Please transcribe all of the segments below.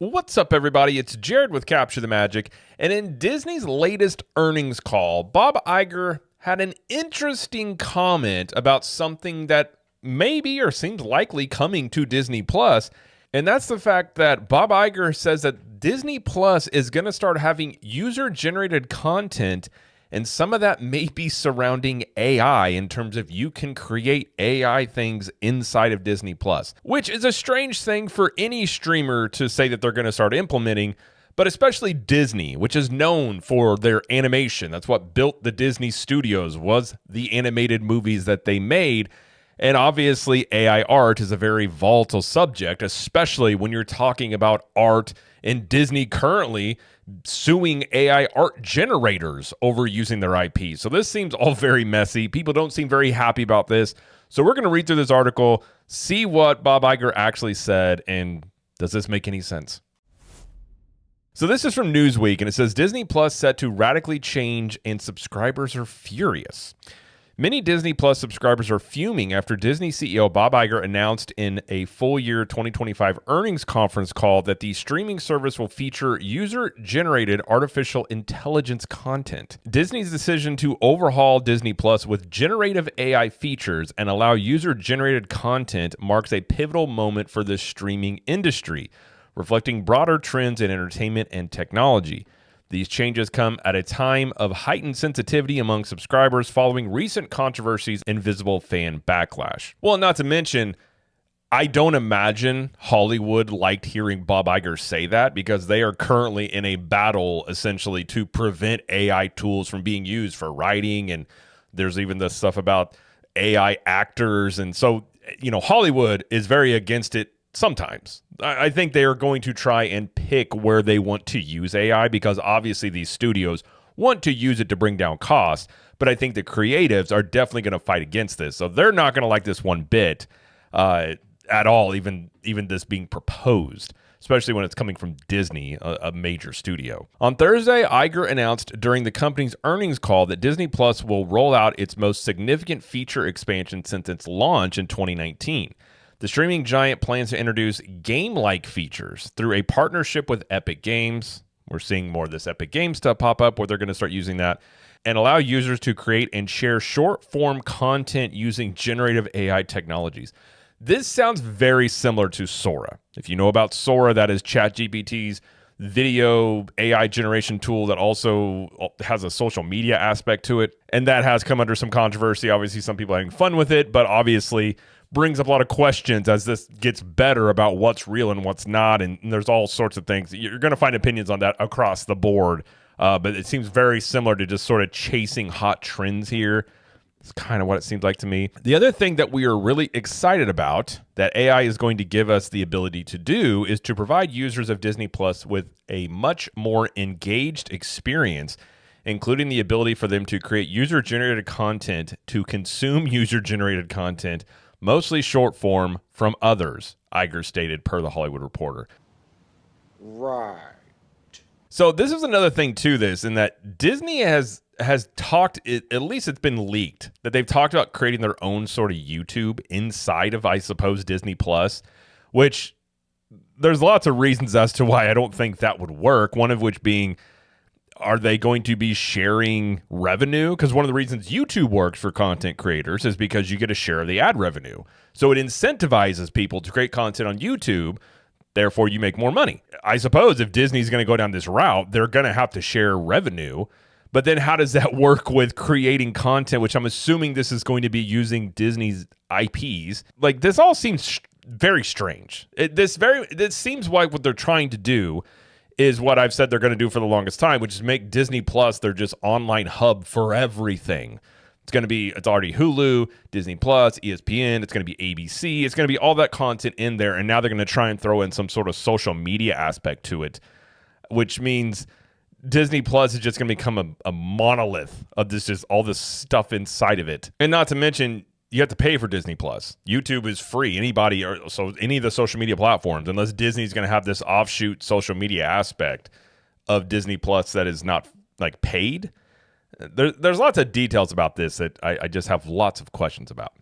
What's up, everybody? It's Jared with Capture the Magic, and in Disney's latest earnings call, Bob Iger had an interesting comment about something that may be or seems likely coming to Disney Plus, and that's the fact that Bob Iger says that Disney Plus is going to start having user-generated content, and some of that may be surrounding AI in terms of you can create AI things inside of Disney Plus, which is a strange thing for any streamer to say that they're going to start implementing, but especially Disney, which is known for their animation. That's what built the Disney studios, was the animated movies that they made. And obviously, AI art is a very volatile subject, especially when you're talking about art, and Disney currently suing AI art generators over using their IP. So this seems all very messy. People don't seem very happy about this. So we're going to read through this article, see what Bob Iger actually said, and does this make any sense? So this is from Newsweek, and it says, Disney Plus set to radically change and subscribers are furious. Many Disney Plus subscribers are fuming after Disney CEO Bob Iger announced in a full year 2025 earnings conference call that the streaming service will feature user-generated artificial intelligence content. Disney's decision to overhaul Disney Plus with generative AI features and allow user-generated content marks a pivotal moment for the streaming industry, reflecting broader trends in entertainment and technology. These changes come at a time of heightened sensitivity among subscribers following recent controversies and visible fan backlash. Well, not to mention, I don't imagine Hollywood liked hearing Bob Iger say that, because they are currently in a battle essentially to prevent AI tools from being used for writing. And there's even the stuff about AI actors. And so, Hollywood is very against it. Sometimes I think they are going to try and pick where they want to use AI, because obviously these studios want to use it to bring down costs. But I think the creatives are definitely going to fight against this. So they're not going to like this one bit at all, even this being proposed, especially when it's coming from Disney, a major studio. On Thursday, Iger announced during the company's earnings call that Disney Plus will roll out its most significant feature expansion since its launch in 2019. The streaming giant plans to introduce game-like features through a partnership with Epic Games. We're seeing more of this Epic Games stuff pop up where they're going to start using that, and allow users to create and share short-form content using generative AI technologies. This sounds very similar to Sora. If you know about Sora, that is ChatGPT's video AI generation tool that also has a social media aspect to it, and that has come under some controversy. Obviously, some people are having fun with it, but obviously brings up a lot of questions as this gets better about what's real and what's not, and there's all sorts of things. You're going to find opinions on that across the board, but it seems very similar to just sort of chasing hot trends here. It's kind of what it seems like to me. The other thing that we are really excited about that AI is going to give us the ability to do is to provide users of Disney Plus with a much more engaged experience, including the ability for them to create user-generated content, to consume user-generated content, mostly short form, from others, Iger stated per The Hollywood Reporter. Right. So this is another thing to this, in that Disney has talked, at least it's been leaked, that they've talked about creating their own sort of YouTube inside of, I suppose, Disney Plus, which there's lots of reasons as to why I don't think that would work. One of which being, are they going to be sharing revenue? Because one of the reasons YouTube works for content creators is because you get a share of the ad revenue. So it incentivizes people to create content on YouTube. Therefore, you make more money. I suppose if Disney's going to go down this route, they're going to have to share revenue. But then how does that work with creating content, which I'm assuming this is going to be using Disney's IPs? Like, this all seems very strange. This seems like what they're trying to do is what I've said they're going to do for the longest time, which is make Disney Plus their just online hub for everything. It's already Hulu, Disney Plus, ESPN, it's going to be ABC, it's going to be all that content in there, and now they're going to try and throw in some sort of social media aspect to it, which means Disney Plus is just going to become a monolith of this, just all this stuff inside of it. And not to mention, you have to pay for Disney Plus. YouTube is free. Any of the social media platforms, unless Disney's going to have this offshoot social media aspect of Disney Plus that is not like paid. There's lots of details about this that I just have lots of questions about.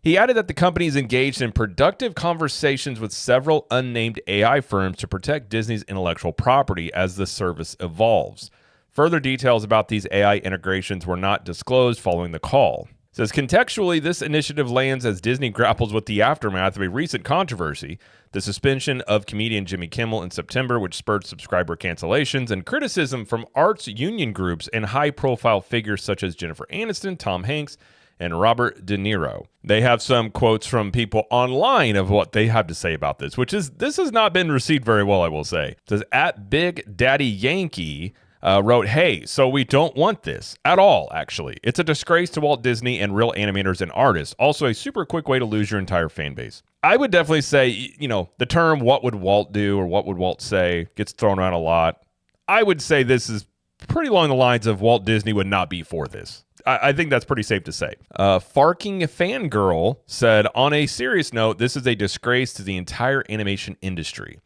He added that the company is engaged in productive conversations with several unnamed AI firms to protect Disney's intellectual property as the service evolves. Further details about these AI integrations were not disclosed following the call. It says contextually, this initiative lands as Disney grapples with the aftermath of a recent controversy, the suspension of comedian Jimmy Kimmel in September, which spurred subscriber cancellations and criticism from arts union groups and high-profile figures such as Jennifer Aniston, Tom Hanks, and Robert De Niro. They have some quotes from people online of what they have to say about this, this has not been received very well, I will say. It says, at Big Daddy Yankee wrote, hey, so we don't want this at all, actually. It's a disgrace to Walt Disney and real animators and artists. Also a super quick way to lose your entire fan base. I would definitely say, the term what would Walt do or what would Walt say gets thrown around a lot. I would say this is pretty along the lines of Walt Disney would not be for this. I think that's pretty safe to say. Farking Fangirl said, on a serious note, this is a disgrace to the entire animation industry.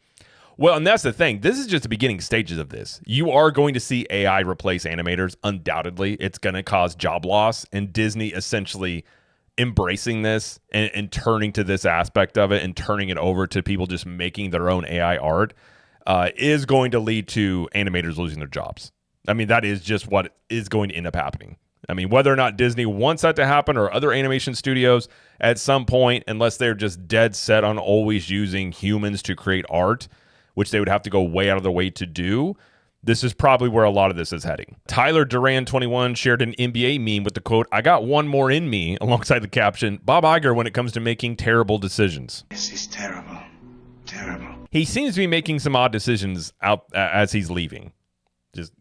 Well, and that's the thing. This is just the beginning stages of this. You are going to see AI replace animators. Undoubtedly, it's going to cause job loss. And Disney essentially embracing this and turning to this aspect of it and turning it over to people just making their own AI art is going to lead to animators losing their jobs. I mean, that is just what is going to end up happening. I mean, whether or not Disney wants that to happen or other animation studios at some point, unless they're just dead set on always using humans to create art, which they would have to go way out of their way to do, this is probably where a lot of this is heading. Tyler Duran21 shared an NBA meme with the quote, I got one more in me, alongside the caption, Bob Iger when it comes to making terrible decisions. This is terrible. Terrible. He seems to be making some odd decisions out as he's leaving.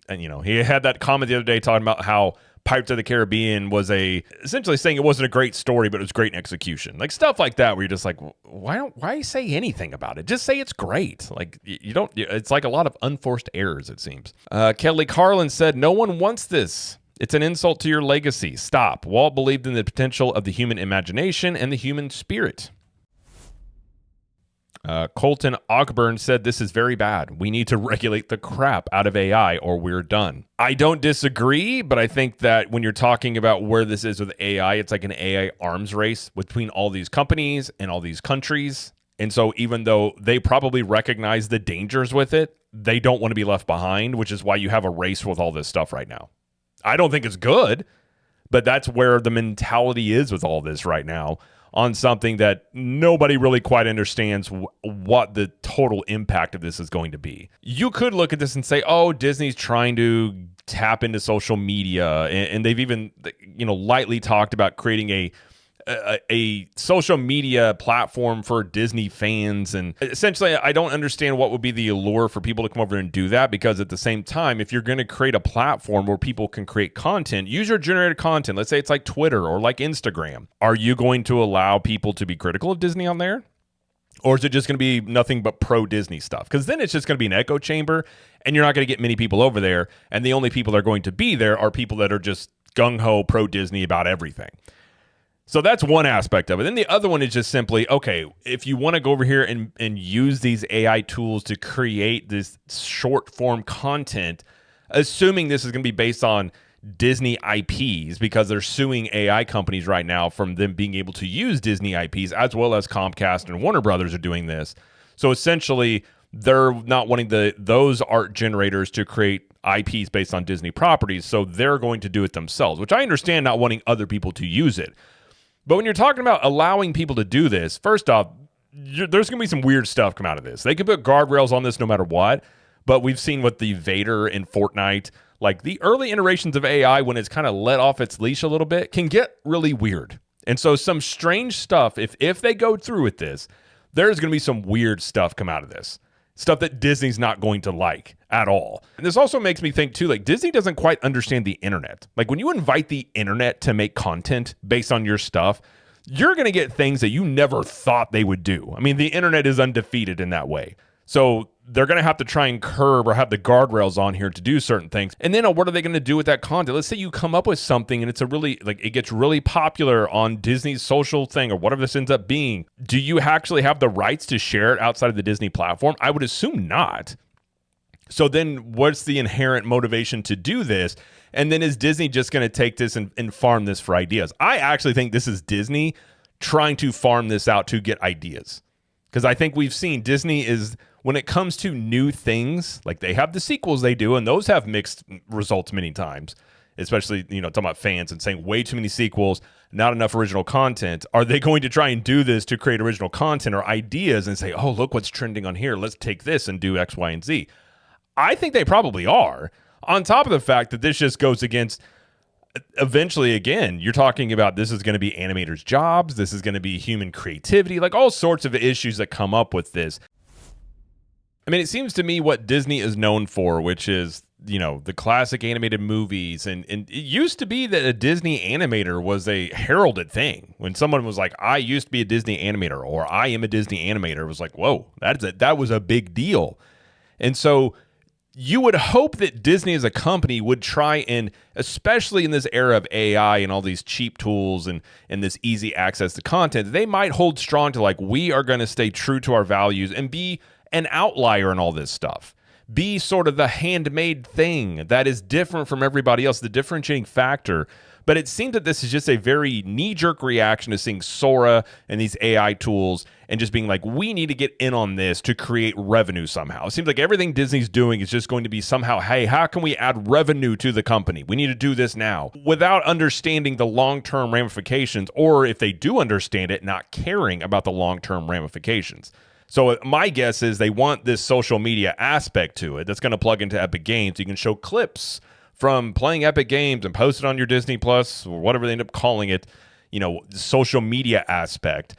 He had that comment the other day talking about how Pirates of the Caribbean was essentially saying it wasn't a great story, but it was great in execution. Like stuff like that where you're just like, why say anything about it? Just say it's great. Like it's like a lot of unforced errors, it seems. Kelly Carlin said, no one wants this. It's an insult to your legacy. Stop. Walt believed in the potential of the human imagination and the human spirit. Colton Ogburn said, this is very bad. We need to regulate the crap out of AI or we're done. I don't disagree, but I think that when you're talking about where this is with AI, it's like an AI arms race between all these companies and all these countries. And so even though they probably recognize the dangers with it, they don't want to be left behind, which is why you have a race with all this stuff right now. I don't think it's good, but that's where the mentality is with all this right now, on something that nobody really quite understands what the total impact of this is going to be. You could look at this and say, oh, Disney's trying to tap into social media, and they've even lightly talked about creating a social media platform for Disney fans. And essentially, I don't understand what would be the allure for people to come over and do that, because at the same time, if you're going to create a platform where people can create content, user-generated content, let's say it's like Twitter or like Instagram, are you going to allow people to be critical of Disney on there? Or is it just going to be nothing but pro-Disney stuff? Because then it's just going to be an echo chamber, and you're not going to get many people over there, and the only people that are going to be there are people that are just gung-ho pro-Disney about everything. So that's one aspect of it. Then the other one is just simply, okay, if you want to go over here and use these AI tools to create this short form content, assuming this is going to be based on Disney IPs, because they're suing AI companies right now from them being able to use Disney IPs, as well as Comcast and Warner Brothers are doing this. So essentially, they're not wanting those art generators to create IPs based on Disney properties, so they're going to do it themselves, which I understand not wanting other people to use it. But when you're talking about allowing people to do this, first off, there's going to be some weird stuff come out of this. They could put guardrails on this no matter what, but we've seen with the Vader in Fortnite, like the early iterations of AI, when it's kind of let off its leash a little bit, can get really weird. And so some strange stuff, if they go through with this, there's going to be some weird stuff come out of this. Stuff that Disney's not going to like at all. And this also makes me think too, like Disney doesn't quite understand the internet. Like when you invite the internet to make content based on your stuff, you're going to get things that you never thought they would do. I mean, the internet is undefeated in that way. So they're going to have to try and curb or have the guardrails on here to do certain things. And then what are they going to do with that content? Let's say you come up with something and it gets really popular on Disney's social thing or whatever this ends up being. Do you actually have the rights to share it outside of the Disney platform? I would assume not. So then what's the inherent motivation to do this? And then is Disney just going to take this and farm this for ideas? I actually think this is Disney trying to farm this out to get ideas. Because I think we've seen Disney is, when it comes to new things, like they have the sequels they do, and those have mixed results many times, especially, talking about fans and saying way too many sequels, not enough original content. Are they going to try and do this to create original content or ideas and say, oh, look what's trending on here, let's take this and do X, Y, and Z? I think they probably are. On top of the fact that this just goes against, eventually, again, you're talking about this is going to be animators' jobs, this is going to be human creativity, like all sorts of issues that come up with this. I mean, it seems to me what Disney is known for, which is, the classic animated movies. And it used to be that a Disney animator was a heralded thing. When someone was like, I used to be a Disney animator, or I am a Disney animator, it was like, whoa, that was a big deal. And so you would hope that Disney as a company would try and, especially in this era of AI and all these cheap tools and this easy access to content, they might hold strong to like, we are going to stay true to our values and be an outlier in all this stuff. Be sort of the handmade thing that is different from everybody else, the differentiating factor. But it seems that this is just a very knee-jerk reaction to seeing Sora and these AI tools and just being like, we need to get in on this to create revenue somehow. It seems like everything Disney's doing is just going to be somehow, hey, how can we add revenue to the company? We need to do this now, without understanding the long-term ramifications, or if they do understand it, not caring about the long-term ramifications. So my guess is they want this social media aspect to it that's going to plug into Epic Games. You can show clips from playing Epic Games and post it on your Disney Plus or whatever they end up calling it, social media aspect.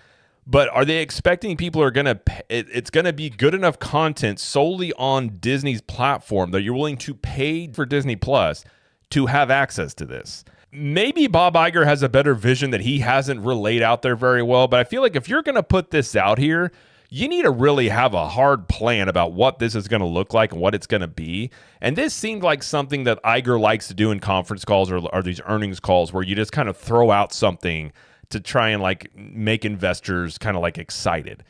But are they expecting people are going to, it's going to be good enough content solely on Disney's platform that you're willing to pay for Disney Plus to have access to this? Maybe Bob Iger has a better vision that he hasn't relayed out there very well, but I feel like if you're going to put this out here, you need to really have a hard plan about what this is going to look like and what it's going to be. And this seemed like something that Iger likes to do in conference calls or these earnings calls, where you just kind of throw out something to try and like make investors kind of like excited.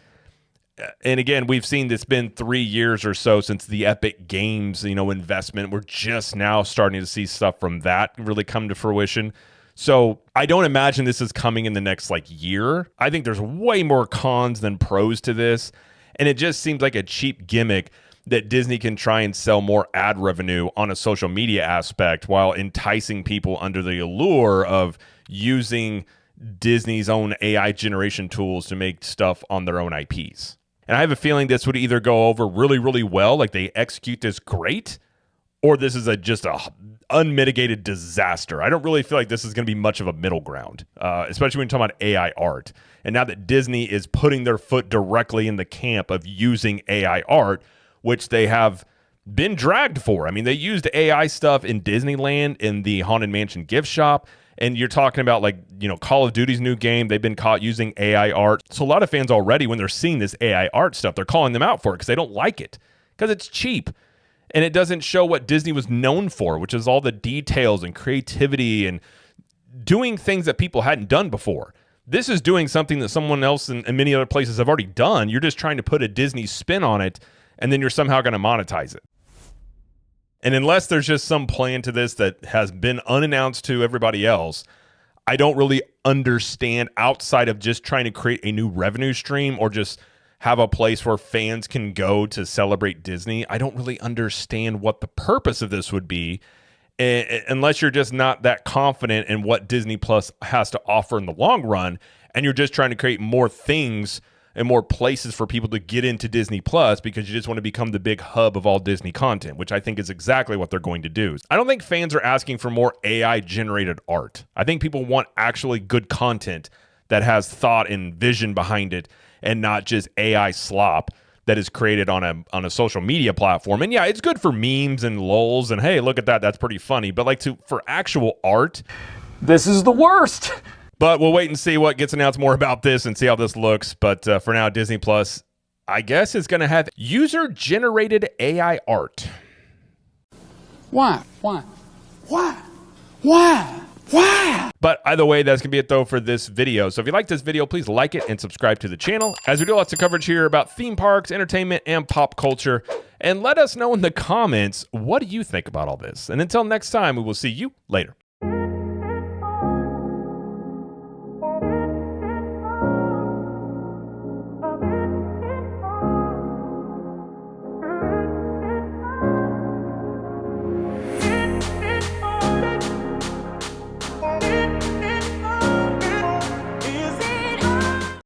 And again, we've seen this been 3 years or so since the Epic Games, investment. We're just now starting to see stuff from that really come to fruition. So I don't imagine this is coming in the next year. I think there's way more cons than pros to this. And it just seems like a cheap gimmick that Disney can try and sell more ad revenue on a social media aspect while enticing people under the allure of using Disney's own AI generation tools to make stuff on their own IPs. And I have a feeling this would either go over really, really well, like they execute this great, or this is just a unmitigated disaster. I don't really feel like this is going to be much of a middle ground, especially when you're talking about AI art. And now that Disney is putting their foot directly in the camp of using AI art, which they have been dragged for. I mean, they used AI stuff in Disneyland in the Haunted Mansion gift shop. And you're talking about Call of Duty's new game. They've been caught using AI art. So a lot of fans already, when they're seeing this AI art stuff, they're calling them out for it because they don't like it, because it's cheap. And it doesn't show what Disney was known for, which is all the details and creativity and doing things that people hadn't done before. This is doing something that someone else and many other places have already done. You're just trying to put a Disney spin on it, and then you're somehow going to monetize it. And unless there's just some plan to this that has been unannounced to everybody else, I don't really understand, outside of just trying to create a new revenue stream or just have a place where fans can go to celebrate Disney. I don't really understand what the purpose of this would be, unless you're just not that confident in what Disney Plus has to offer in the long run, and you're just trying to create more things and more places for people to get into Disney Plus because you just want to become the big hub of all Disney content, which I think is exactly what they're going to do. I don't think fans are asking for more AI-generated art. I think people want actually good content that has thought and vision behind it, and not just AI slop that is created on a social media platform. And yeah, it's good for memes and lulz and hey, look at that, that's pretty funny. But for actual art, this is the worst. But we'll wait and see what gets announced more about this and see how this looks. But for now, Disney Plus, I guess, is going to have user-generated AI art. Why? But either way, that's going to be it, though, for this video. So if you like this video, please like it and subscribe to the channel, as we do lots of coverage here about theme parks, entertainment, and pop culture. And let us know in the comments, what do you think about all this? And until next time, we will see you later.